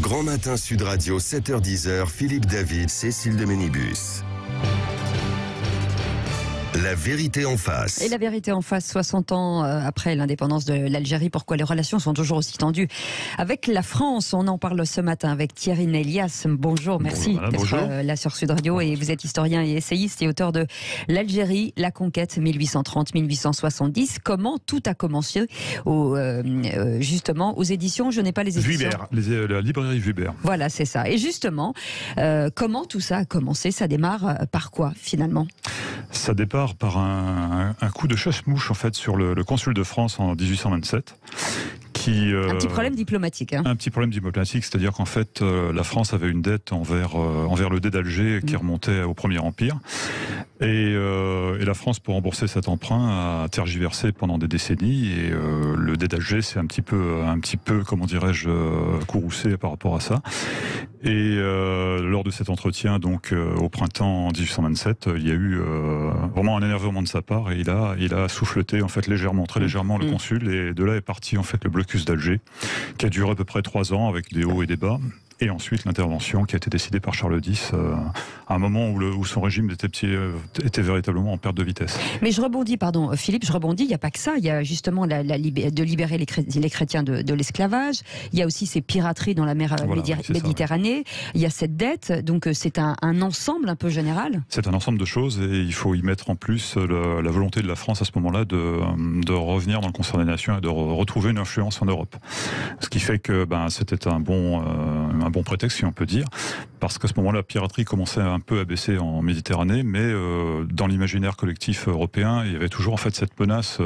Grand Matin Sud Radio, 7h-10h, Philippe David, Cécile de Ménibus. La vérité en face. Et la vérité en face, 60 ans après l'indépendance de l'Algérie, pourquoi les relations sont toujours aussi tendues avec la France? On en parle ce matin avec Thierry Nélias. Bonjour, merci d'être là sur Sud Radio. Et vous êtes historien et essayiste et auteur de L'Algérie, la conquête 1830-1870. Comment tout a commencé justement aux éditions, je n'ai pas les éditions. Vuibert, la librairie Vuibert. Voilà, c'est ça. Et justement, comment tout ça a commencé? Ça démarre par quoi finalement? Ça démarre par un coup de chasse-mouche en fait sur le consul de France en 1827. Un petit problème diplomatique. Un petit problème diplomatique, c'est-à-dire qu'en fait, la France avait une dette envers le dé d'Alger qui remontait au Premier Empire. Et la France, pour rembourser cet emprunt, a tergiversé pendant des décennies. Et le dé d'Alger s'est un petit peu, comment dirais-je, courroucé par rapport à ça. Et lors de cet entretien, donc au printemps 1827, il y a eu vraiment un énervement de sa part et il a souffleté en fait très légèrement le consul, et de là est parti en fait le blocus d'Alger, qui a duré à peu près 3 ans avec des hauts et des bas. Et ensuite l'intervention qui a été décidée par Charles X à un moment où son régime était véritablement en perte de vitesse. Mais je rebondis, Philippe, il n'y a pas que ça. Il y a justement de libérer les chrétiens de l'esclavage. Il y a aussi ces pirateries dans la mer Méditerranée. Il y a cette dette. Donc c'est un ensemble un peu général. C'est un ensemble de choses et il faut y mettre en plus la volonté de la France à ce moment-là de revenir dans le concert des nations et de retrouver une influence en Europe. Ce qui fait que c'était un bon prétexte, si on peut dire, parce qu'à ce moment-là, la piraterie commençait un peu à baisser en Méditerranée, mais dans l'imaginaire collectif européen, il y avait toujours en fait cette menace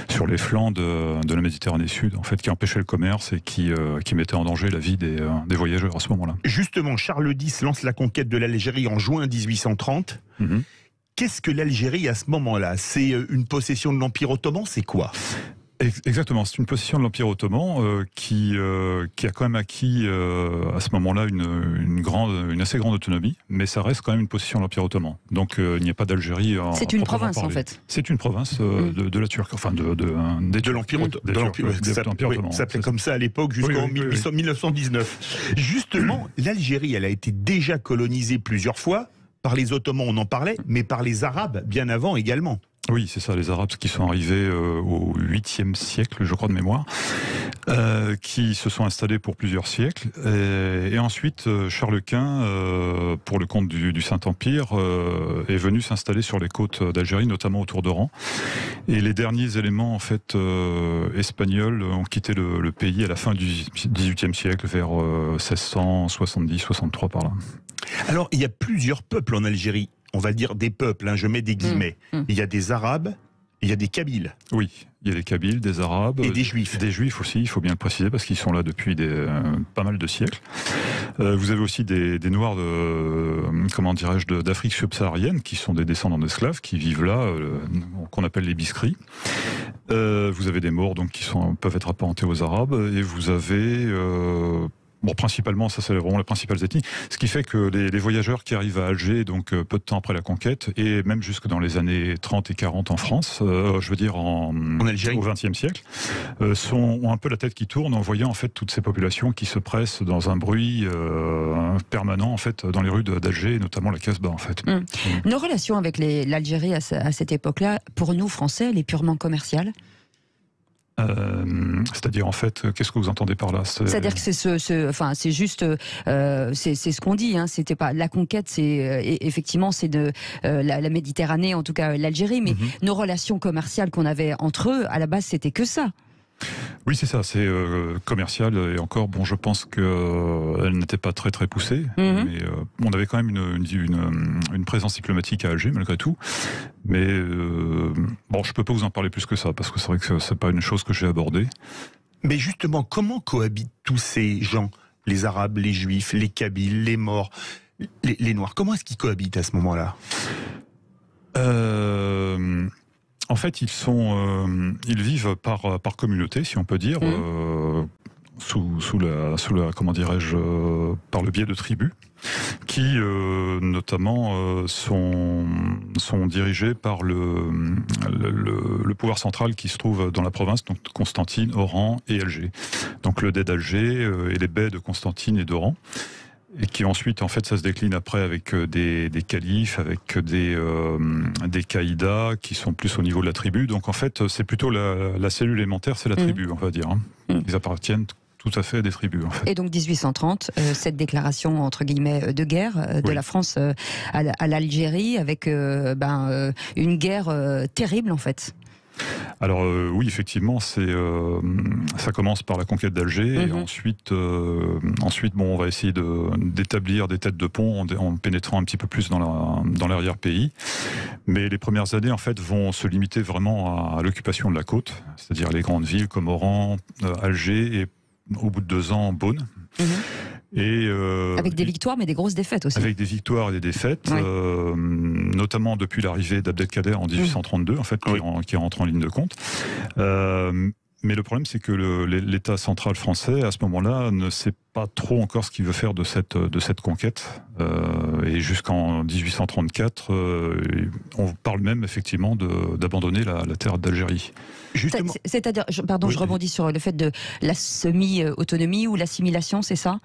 sur les flancs de la Méditerranée Sud, en fait, qui empêchait le commerce et qui mettait en danger la vie des voyageurs à ce moment-là. Justement, Charles X lance la conquête de l'Algérie en juin 1830. Qu'est-ce que l'Algérie à ce moment-là? C'est une possession de l'Empire ottoman? C'est quoi? Exactement, c'est une possession de l'Empire ottoman qui a quand même acquis à ce moment-là une assez grande autonomie, mais ça reste quand même une possession de l'Empire ottoman. Donc il n'y a pas d'Algérie. C'est une province en fait. C'est une province de la Turquie, enfin de l'Empire ottoman. Ça s'appelait comme ça à l'époque jusqu'en 1919. Justement, l'Algérie, elle a été déjà colonisée plusieurs fois par les Ottomans, on en parlait, mais par les Arabes bien avant également. Oui, c'est ça, les Arabes qui sont arrivés au 8e siècle, je crois de mémoire, qui se sont installés pour plusieurs siècles. Et ensuite, Charles Quint, pour le compte du Saint-Empire, est venu s'installer sur les côtes d'Algérie, notamment autour d'Oran. Et les derniers éléments en fait espagnols ont quitté le pays à la fin du XVIIIe siècle, vers 1670-63 par là. Alors, il y a plusieurs peuples en Algérie. On va dire des peuples, je mets des guillemets. Il y a des Arabes, il y a des Kabyles. Oui, il y a des Kabyles, des Arabes. Et des Juifs. Des Juifs aussi, il faut bien le préciser, parce qu'ils sont là depuis pas mal de siècles. Vous avez aussi des Noirs d'Afrique subsaharienne, qui sont des descendants d'esclaves, qui vivent là, qu'on appelle les Biskris. Vous avez des Maures donc, qui peuvent être apparentés aux Arabes, et vous avez... principalement, ça c'est vraiment les principales ethnies. Ce qui fait que les voyageurs qui arrivent à Alger, donc peu de temps après la conquête, et même jusque dans les années 30 et 40 en France, en Algérie, au XXe siècle, ont un peu la tête qui tourne en voyant en fait toutes ces populations qui se pressent dans un bruit permanent en fait dans les rues d'Alger, et notamment la Casbah en fait. Nos relations avec l'Algérie à cette époque-là, pour nous Français, elle est purement commerciale. C'est-à-dire en fait, qu'est-ce que vous entendez par là? C'est-à-dire que c'est juste, c'est ce qu'on dit. C'était pas la conquête, c'est effectivement c'est de la Méditerranée, en tout cas l'Algérie, mais nos relations commerciales qu'on avait entre eux, à la base, c'était que ça. Oui, c'est ça, c'est commercial, et encore, je pense qu'elle n'était pas très très poussée, mais on avait quand même une présence diplomatique à Alger, malgré tout. Mais je peux pas vous en parler plus que ça, parce que c'est vrai que c'est pas une chose que j'ai abordée. Mais justement, comment cohabitent tous ces gens, les Arabes, les Juifs, les Kabyles, les Maures, les Noirs? Comment est-ce qu'ils cohabitent à ce moment-là? En fait, ils vivent par communauté, si on peut dire. comment dirais-je, par le biais de tribus qui notamment sont dirigées par le pouvoir central qui se trouve dans la province, donc Constantine, Oran et Alger. Donc le dey d'Alger et les bey de Constantine et d'Oran. Et qui ensuite, en fait, ça se décline après avec des califes, avec des caïdas qui sont plus au niveau de la tribu. Donc en fait, c'est plutôt la cellule élémentaire, c'est la tribu, on va dire. Ils appartiennent tout à fait à des tribus. En fait. Et donc 1830, cette déclaration entre guillemets de guerre de la France à l'Algérie, avec une guerre terrible en fait. Alors oui, effectivement, ça commence par la conquête d'Alger et ensuite, on va essayer d'établir des têtes de pont en pénétrant un petit peu plus dans l'arrière-pays. Mais les premières années, en fait, vont se limiter vraiment à l'occupation de la côte, c'est-à-dire les grandes villes comme Oran, Alger et au bout de 2 ans, Beaune. Et avec des victoires, mais des grosses défaites aussi. Avec des victoires et des défaites, notamment depuis l'arrivée d'Abdelkader en 1832, en fait, qui rentre en ligne de compte. Mais le problème, c'est que l'État central français, à ce moment-là, ne sait pas trop encore ce qu'il veut faire de cette conquête. Et jusqu'en 1834, on parle même effectivement d'abandonner la terre d'Algérie. C'est-à-dire, je rebondis sur le fait de la semi-autonomie ou l'assimilation, c'est ça ?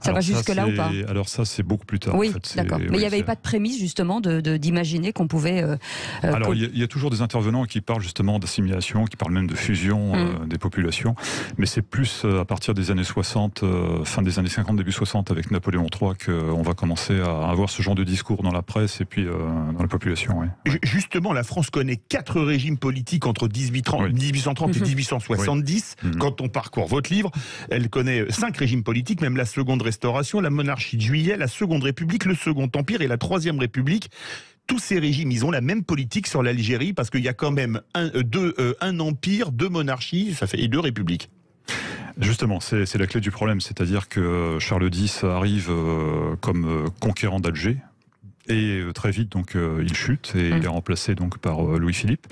Ça va jusque-là ou pas ? Alors ça, c'est beaucoup plus tard. Oui, en fait. d'accord. Mais il n'y avait pas de prémisse, justement, d'imaginer qu'on pouvait... Alors, il y a toujours des intervenants qui parlent justement d'assimilation, qui parlent même de fusion des populations, mais c'est plus à partir des années 60, fin des années 50, début 60, avec Napoléon III, qu'on va commencer à avoir ce genre de discours dans la presse et puis dans la population. Ouais. Justement, la France connaît 4 régimes politiques entre 1830 et 1870. Quand on parcourt votre livre, elle connaît 5 régimes politiques, même la Seconde Restauration, la monarchie de Juillet, la Seconde République, le Second Empire et la Troisième République. Tous ces régimes, ils ont la même politique sur l'Algérie parce qu'il y a quand même un empire, 2 monarchies, et 2 républiques. Justement, c'est la clé du problème, c'est-à-dire que Charles X arrive comme conquérant d'Alger. Et très vite, donc, il chute et il est remplacé donc par Louis-Philippe,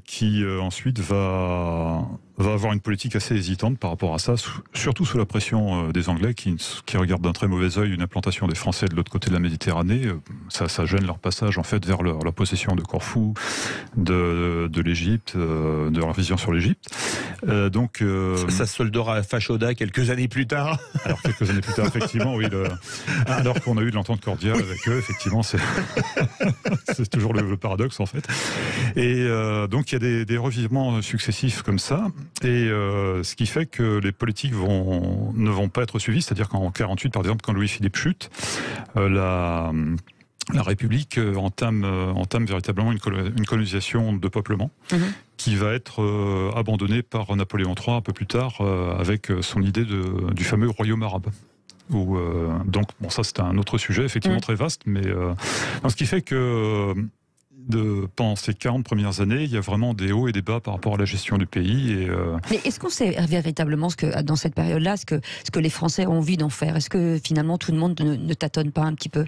qui ensuite va avoir une politique assez hésitante par rapport à ça, surtout sous la pression des Anglais qui regardent d'un très mauvais œil une implantation des Français de l'autre côté de la Méditerranée. Ça gêne leur passage en fait vers leur possession de Corfou, de l'Égypte, de leur vision sur l'Égypte. Donc ça soldera à Fachoda quelques années plus tard. Alors quelques années plus tard, effectivement, oui. Alors qu'on a eu de l'entente cordiale avec eux, effectivement, c'est toujours le paradoxe en fait. Et donc il y a des revirements successifs comme ça. Et ce qui fait que les politiques ne vont pas être suivies, c'est-à-dire qu'en 1948, par exemple, quand Louis-Philippe chute, la République entame véritablement une colonisation de peuplement qui va être abandonnée par Napoléon III un peu plus tard avec son idée du fameux royaume arabe. Donc, bon, ça c'est un autre sujet, effectivement très vaste, mais ce qui fait que pendant ces 40 premières années, il y a vraiment des hauts et des bas par rapport à la gestion du pays. Mais est-ce qu'on sait véritablement dans cette période-là, ce que les Français ont envie d'en faire ? Est-ce que finalement tout le monde ne tâtonne pas un petit peu ?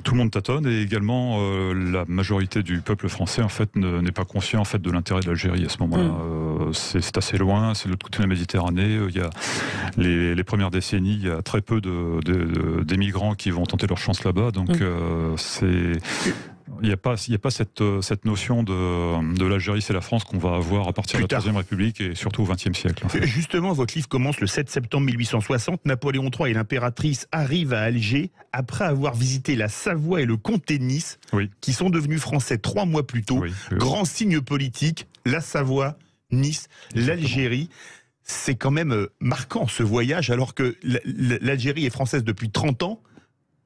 Tout le monde tâtonne et également la majorité du peuple français en fait n'est pas conscient en fait de l'intérêt de l'Algérie à ce moment-là. C'est assez loin, c'est de l'autre côté de la Méditerranée. Il y a les premières décennies, il y a très peu d'émigrants qui vont tenter leur chance là-bas. Donc il n'y a pas cette notion de l'Algérie, c'est la France qu'on va avoir à partir de la Troisième République et surtout au XXe siècle. En fait. Justement, votre livre commence le 7 septembre 1860. Napoléon III et l'impératrice arrivent à Alger après avoir visité la Savoie et le comté de Nice, qui sont devenus français 3 mois plus tôt. Grand signe politique, la Savoie, Nice, l'Algérie. C'est quand même marquant ce voyage, alors que l'Algérie est française depuis 30 ans.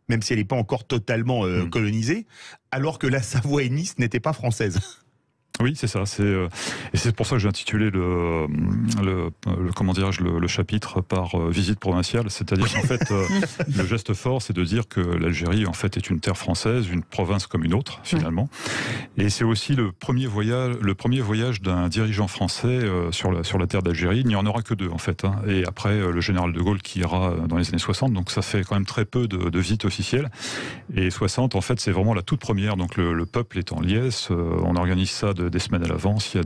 Même si elle n'est pas encore totalement colonisée, alors que la Savoie et Nice n'étaient pas françaises. Oui, c'est ça. Et c'est pour ça que j'ai intitulé le chapitre par visite provinciale. C'est-à-dire qu'en fait, le geste fort, c'est de dire que l'Algérie, en fait, est une terre française, une province comme une autre, finalement. Et c'est aussi le premier voyage d'un dirigeant français sur la terre d'Algérie. Il n'y en aura que 2, en fait. Et après, le général de Gaulle qui ira dans les années 60. Donc ça fait quand même très peu de visites officielles. Et 60, en fait, c'est vraiment la toute première. Donc le peuple est en liesse. On organise ça de des semaines à l'avance, il y a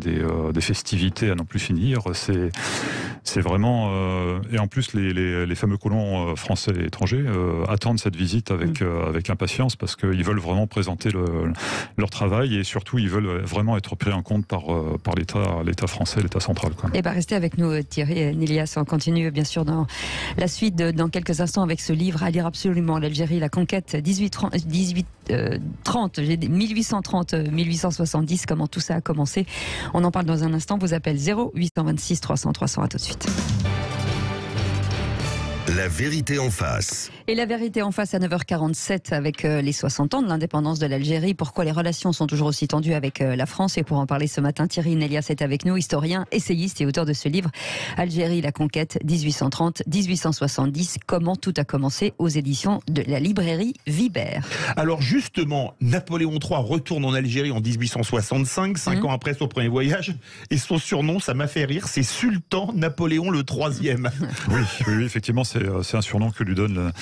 des festivités à n'en plus finir. C'est vraiment... et en plus, les fameux colons français et étrangers attendent cette visite avec impatience parce qu'ils veulent vraiment présenter leur travail et surtout, ils veulent vraiment être pris en compte par l'État français, l'État central. Et restez avec nous, Thierry Nélias. On continue bien sûr dans la suite dans quelques instants avec ce livre à lire absolument, l'Algérie, la conquête 1830-1870, comment tout ça a commencé. On en parle dans un instant. Vous appelez 0826 300 300. À tout de suite. La vérité en face. Et la vérité en face à 9h47 avec les 60 ans de l'indépendance de l'Algérie. Pourquoi les relations sont toujours aussi tendues avec la France? Et pour en parler ce matin, Thierry Nélias est avec nous, historien, essayiste et auteur de ce livre Algérie, la conquête 1830-1870. Comment tout a commencé, aux éditions de la librairie Vibert. Alors justement, Napoléon III retourne en Algérie en 1865, 5 ans après son premier voyage. Et son surnom, ça m'a fait rire, c'est Sultan Napoléon le IIIe. Oui, effectivement, c'est un surnom que lui donnent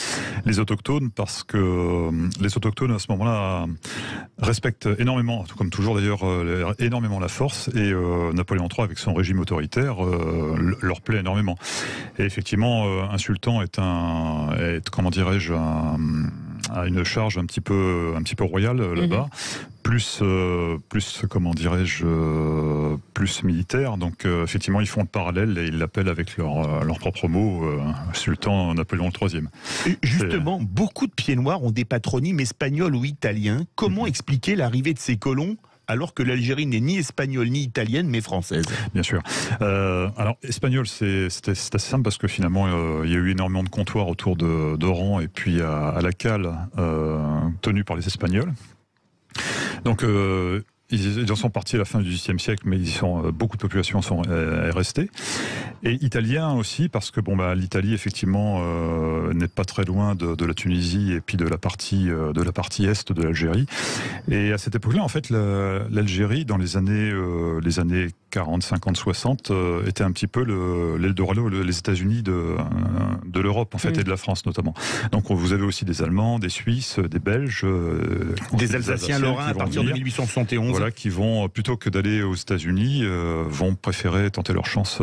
les autochtones parce que les autochtones à ce moment-là respectent énormément, comme toujours d'ailleurs, énormément la force et Napoléon III avec son régime autoritaire leur plaît énormément. Et effectivement, un sultan est comment dirais-je, a une charge un petit peu royale là-bas. Plus comment dirais-je, plus militaire. Donc effectivement, ils font le parallèle et ils l'appellent avec leurs propres mots Sultan Napoléon III. Justement, beaucoup de pieds noirs ont des patronymes espagnols ou italiens. Comment expliquer l'arrivée de ces colons alors que l'Algérie n'est ni espagnole ni italienne, mais française? Bien sûr. Alors, espagnol, c'est assez simple parce que finalement, il y a eu énormément de comptoirs autour d'Oran et puis à la cale tenus par les Espagnols. Donc, ils en sont partis à la fin du XVIIIe siècle, mais beaucoup de populations est restée. Et italien aussi, parce que l'Italie, effectivement, n'est pas très loin de la Tunisie et puis de la partie est de l'Algérie. Et à cette époque-là, en fait, l'Algérie, dans les années 40, 50, 60, était un petit peu l'Eldorado, les États-Unis de l'Europe, en fait, et de la France notamment. Donc, vous avez aussi des Allemands, des Suisses, des Belges, des Alsaciens lorrains à partir de 1871. Voilà, qui vont, plutôt que d'aller aux États-Unis, vont préférer tenter leur chance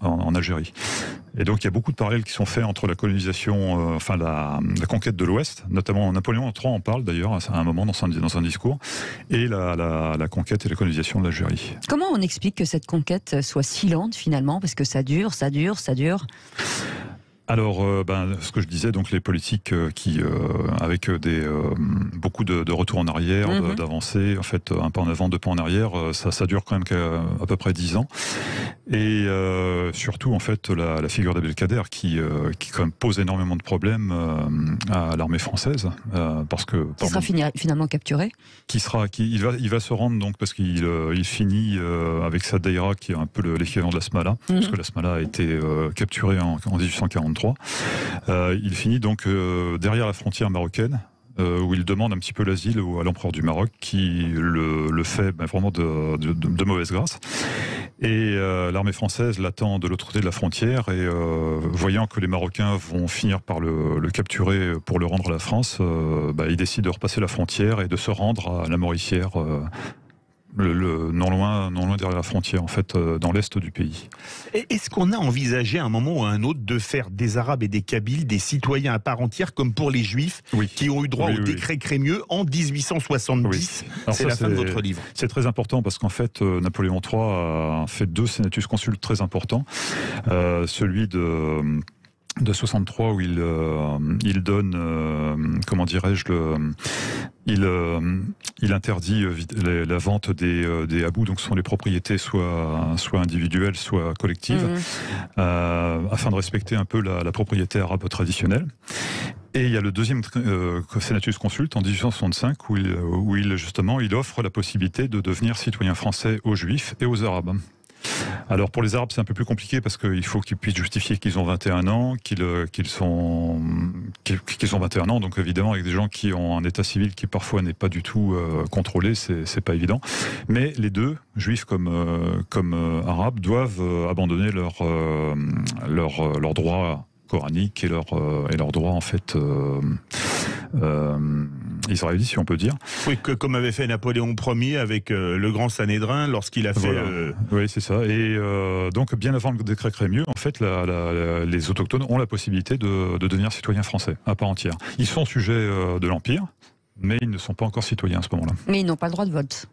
en Algérie. Et donc il y a beaucoup de parallèles qui sont faits entre la colonisation, la conquête de l'Ouest, notamment Napoléon III en parle d'ailleurs à un moment dans un discours, et la conquête et la colonisation de l'Algérie. Comment on explique que cette conquête soit si lente finalement? Parce que ça dure. Alors, ce que je disais, donc les politiques qui, avec beaucoup de retours en arrière, d'avancées, en fait, un pas en avant, 2 pas en arrière, ça dure quand même à peu près 10 ans. Et surtout, en fait, la figure d'Abdelkader qui quand même pose énormément de problèmes à l'armée française, parce que qui sera finalement capturé. Il va se rendre donc parce qu'il finit avec sa daïra qui est un peu l'équivalent de la Smala, parce que la Smala a été capturée en 1843. Il finit donc derrière la frontière marocaine, où il demande un petit peu l'asile à l'empereur du Maroc, qui le fait vraiment de mauvaise grâce. Et l'armée française l'attend de l'autre côté de la frontière, et voyant que les Marocains vont finir par le capturer pour le rendre à la France, il décide de repasser la frontière et de se rendre à la Mauricière, non loin derrière la frontière, en fait, dans l'est du pays. Est-ce qu'on a envisagé à un moment ou à un autre de faire des Arabes et des Kabyles des citoyens à part entière, comme pour les Juifs, qui ont eu droit au décret Crémieux en 1870? C'est la fin de votre livre. C'est très important parce qu'en fait, Napoléon III a fait 2 senatus consuls très importants. Celui de 63 où il donne, comment dirais-je, il interdit la vente des habous, donc ce sont les propriétés soit individuelles, soit collectives, afin de respecter un peu la propriété arabe traditionnelle. Et il y a le deuxième senatus consulte en 1865 où il offre la possibilité de devenir citoyen français aux Juifs et aux Arabes. Alors pour les Arabes c'est un peu plus compliqué parce qu'il faut qu'ils puissent justifier qu'ils ont 21 ans, qu'ils ont 21 ans, donc évidemment avec des gens qui ont un état civil qui parfois n'est pas du tout contrôlé, c'est pas évident. Mais les deux, juifs comme arabes, doivent abandonner leurs droits coraniques et leurs droits en fait israélite, si on peut dire. Oui, comme avait fait Napoléon Ier avec le grand Sanhédrin lorsqu'il a fait... Voilà. Oui, c'est ça. Et donc, bien avant le décret Crémieux, en fait, les autochtones ont la possibilité de devenir citoyens français, à part entière. Ils sont sujets de l'Empire, mais ils ne sont pas encore citoyens à ce moment-là. Mais ils n'ont pas le droit de vote.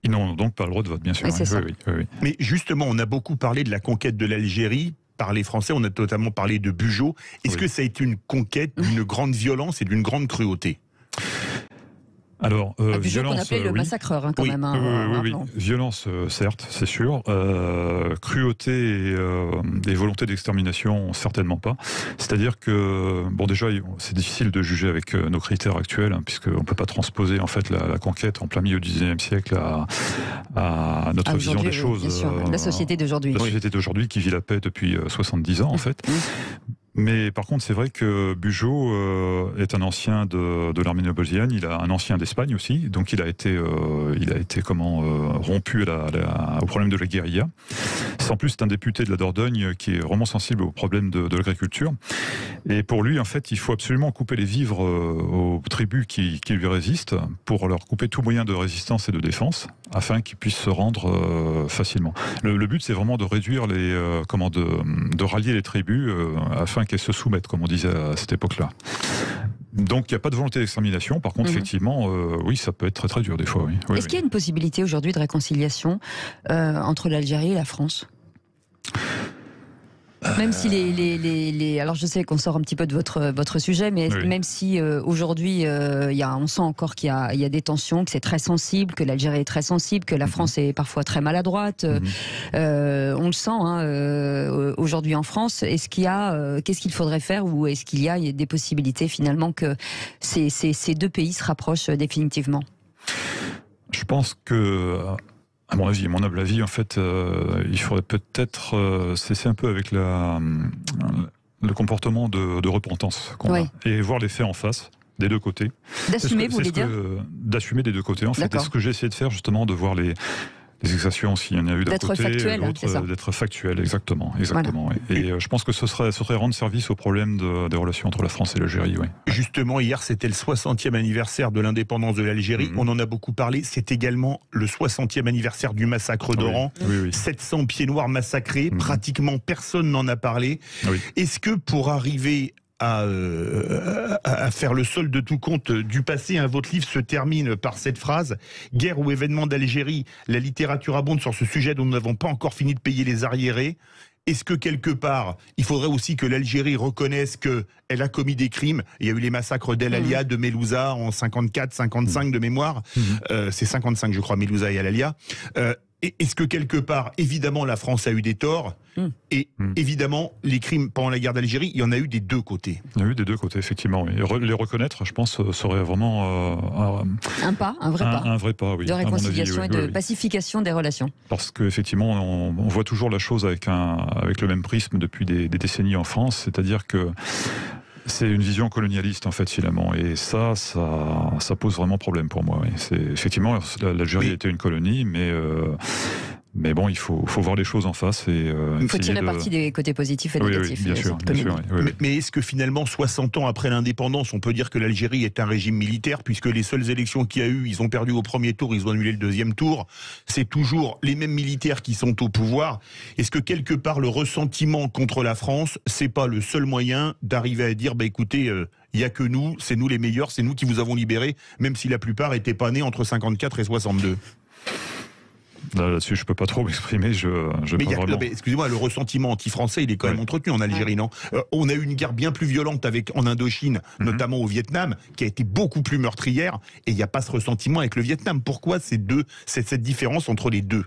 Ils n'ont donc pas le droit de vote, bien sûr. Oui. Mais justement, on a beaucoup parlé de la conquête de l'Algérie par les Français, on a notamment parlé de Bugeaud. Est-ce que ça a été une conquête d'une grande violence et d'une grande cruauté ? Alors, violence, qu'on appelait le massacreur, quand même. Oui. Violence, certes, c'est sûr. Cruauté et volonté d'extermination, certainement pas. C'est-à-dire que, bon, déjà, c'est difficile de juger avec nos critères actuels, hein, puisqu'on ne peut pas transposer en fait la conquête en plein milieu du XIXe siècle à notre vision des choses. Bien sûr. La société d'aujourd'hui. La société d'aujourd'hui qui vit la paix depuis 70 ans, en fait. Mais par contre, c'est vrai que Bugeaud est un ancien de l'armée napoléonienne, il a un ancien d'Espagne aussi, donc il a été rompu au problème de la guérilla. En plus, c'est un député de la Dordogne qui est vraiment sensible au problème de l'agriculture. Et pour lui, en fait, il faut absolument couper les vivres aux tribus qui lui résistent pour leur couper tout moyen de résistance et de défense, afin qu'ils puissent se rendre facilement. Le but, c'est vraiment de réduire de rallier les tribus afin qu'elles se soumettent, comme on disait à cette époque-là. Donc il n'y a pas de volonté d'extermination. Par contre, effectivement, oui, ça peut être très très dur des fois. Oui. Est-ce qu'il y a une possibilité aujourd'hui de réconciliation entre l'Algérie et la France ? Même si alors je sais qu'on sort un petit peu de votre sujet, mais même si aujourd'hui on sent encore qu'il y a des tensions, que c'est très sensible, que l'Algérie est très sensible, que la France est parfois très maladroite, on le sent aujourd'hui en France. Qu'est-ce qu'il faudrait faire, ou est-ce qu'il y a des possibilités finalement que ces deux pays se rapprochent définitivement ? Je pense que... À mon humble avis, en fait, il faudrait peut-être cesser un peu avec le comportement de repentance qu'on a, et voir les faits en face, des deux côtés. D'assumer, vous voulez dire ? D'assumer des deux côtés, en fait. Et ce que j'ai essayé de faire, justement, de voir les exactions, s'il y en a eu d'un côté, factuel, d'être factuel, exactement. Voilà. Et je pense que ce serait rendre service au problème des relations entre la France et l'Algérie. Oui. Justement, hier, c'était le 60e anniversaire de l'indépendance de l'Algérie. On en a beaucoup parlé. C'est également le 60e anniversaire du massacre d'Oran. Oui. 700 pieds noirs massacrés. Pratiquement personne n'en a parlé. Oui. Est-ce que pour arriver à faire le solde de tout compte du passé, votre livre se termine par cette phrase: guerre ou événement d'Algérie, la littérature abonde sur ce sujet dont nous n'avons pas encore fini de payer les arriérés. Est-ce que quelque part, il faudrait aussi que l'Algérie reconnaisse qu'elle a commis des crimes? Il y a eu les massacres d'El Alia, de Melouza en 54, 55 de mémoire. C'est 55, je crois, Melouza et El Alia. Est-ce que quelque part, évidemment, la France a eu des torts, et évidemment, les crimes pendant la guerre d'Algérie, il y en a eu des deux côtés. Il y a eu des deux côtés, effectivement. Oui. Les reconnaître, je pense, serait vraiment un vrai pas, oui, de réconciliation et de pacification des relations. Parce qu'effectivement, on voit toujours la chose avec le même prisme depuis des décennies en France, c'est-à-dire que c'est une vision colonialiste, en fait, finalement. Et ça pose vraiment problème pour moi. Oui. Effectivement, l'Algérie était une colonie, mais bon, il faut voir les choses en face. Il faut tirer parti des côtés positifs et négatifs. Oui, bien sûr. Mais est-ce que finalement, 60 ans après l'indépendance, on peut dire que l'Algérie est un régime militaire, puisque les seules élections qu'il y a eu, ils ont perdu au premier tour, ils ont annulé le deuxième tour. C'est toujours les mêmes militaires qui sont au pouvoir. Est-ce que quelque part, le ressentiment contre la France, c'est pas le seul moyen d'arriver à dire, écoutez, il n'y a que nous, c'est nous les meilleurs, c'est nous qui vous avons libérés, même si la plupart n'étaient pas nés entre 54 et 62 ? Là-dessus, je peux pas trop m'exprimer. Excusez-moi, le ressentiment anti-français, il est quand même entretenu en Algérie, non ? On a eu une guerre bien plus violente en Indochine, notamment au Vietnam, qui a été beaucoup plus meurtrière, et il n'y a pas ce ressentiment avec le Vietnam. Pourquoi cette différence entre les deux ?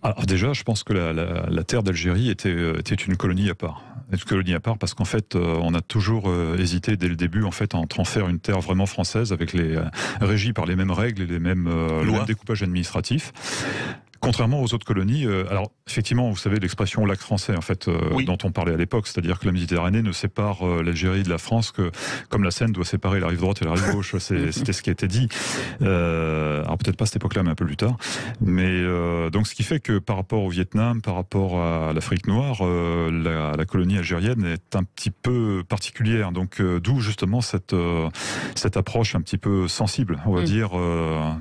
Alors déjà, je pense que la terre d'Algérie était une colonie à part. Une colonie à part parce qu'en fait, on a toujours hésité dès le début en fait à en faire une terre vraiment française, avec régie par les mêmes règles et les mêmes découpages administratifs. Contrairement aux autres colonies, alors effectivement, vous savez l'expression lac français, en fait, dont on parlait à l'époque, c'est-à-dire que la Méditerranée ne sépare l'Algérie de la France que comme la Seine doit séparer la rive droite et la rive gauche. C'était ce qui a été dit. Alors peut-être pas à cette époque-là, mais un peu plus tard. Mais donc ce qui fait que par rapport au Vietnam, par rapport à l'Afrique noire, la colonie algérienne est un petit peu particulière. Donc d'où justement cette approche un petit peu sensible, on va dire,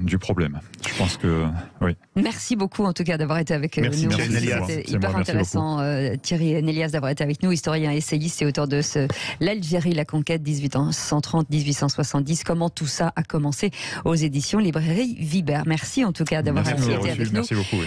du problème. Je pense que oui. Merci beaucoup en tout cas d'avoir été avec nous. C'était hyper intéressant, Thierry Nélias, d'avoir été avec nous, historien, essayiste et auteur de l'Algérie, la conquête 1830-1870. Comment tout ça a commencé aux éditions Librairie Vibert. Merci en tout cas d'avoir été avec nous. Merci beaucoup. Oui.